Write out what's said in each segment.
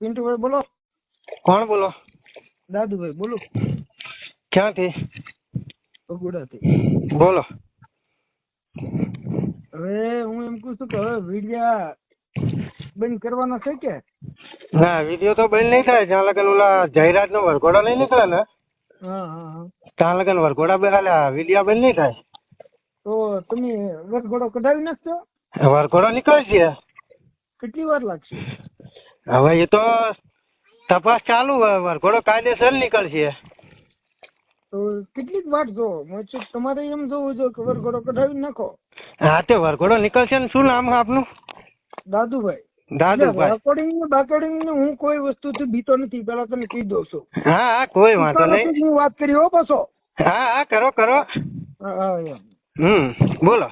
પિન્ટુભાઈ બોલો. કોણ બોલો? દાદુભાઈ બોલો. ક્યાંથી? બગોડાથી. બોલો. હવે હું એમ કહું છું કે હવે વિડિયા બંધ કરવાના છે કે? ના, વિડીયો તો બંધ નહીં થાય જ્યાં લગન ઓલા જાહેરાત નો વરઘોડો નહીં નીકળે ને હા હા હા. ત્યાં લગન વરઘોડા વિડીયો બંધ નહીં થાય. તો તમે વરઘોડો કઢાવી નાખશો? વરઘોડો નીકળશે. કેટલી વાર લાગશે? હવે એ તો તપાસ ચાલુ હોય. વરઘોડો કાયદેસર નીકળશે. તો કેટલીક વાર જો તમારે એમ જોવું જો કે વરઘોડો કઢાવી નાખો. હા, તે વરઘોડો નીકળશે ને. શું નામ આપનું? દાદુભાઈ. દાદુભાઈ. રેકોર્ડિંગ ને હું કોઈ વસ્તુથી બીતો નથી, પેલા તને કહી દઉં છું. હા હા, કોઈ વાંધો નહીં. હું વાત કરી હો પાછો. હા હા, કરો કરો. હા એમ. બોલો.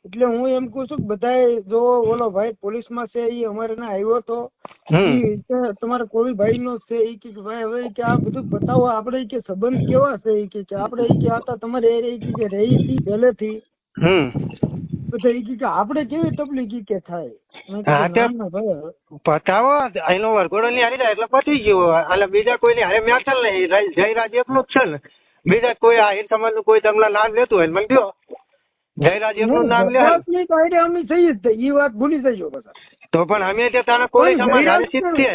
એટલે હું એમ કહું છું કે બધાય જો ઓલો ભાઈ પોલીસમાં છે એ અમારે ના આવ્યો તો તમારે કોઈ ભાઈ નો છે એ કે ભાઈ હવે કે આ બધું બતાવો આપણે કે સંબંધ કેવા છે એ કે આપણે એ કે હતા તમારે એ કે રહી હતી પહેલેથી બધા એ કે આપણે કેવી તકલીફ કે થાય. પતાવો એનો વરઘોડો ની હારી જાય એટલે પતી ગયો. એટલે બીજા કોઈ ની હારે મેચલ નહીં. જયરાજ એકલો જ છે ને. બીજા કોઈ આહિર સમાજ નું કોઈ તમને નામ લેતું હોય મને કયો. જયરાજ એકલું નામ લે. અમે થઈ જ એ વાત ભૂલી જજો બધા. તો પણ અમે ત્યાં કોઈ સમાજ હારે શીખીએ.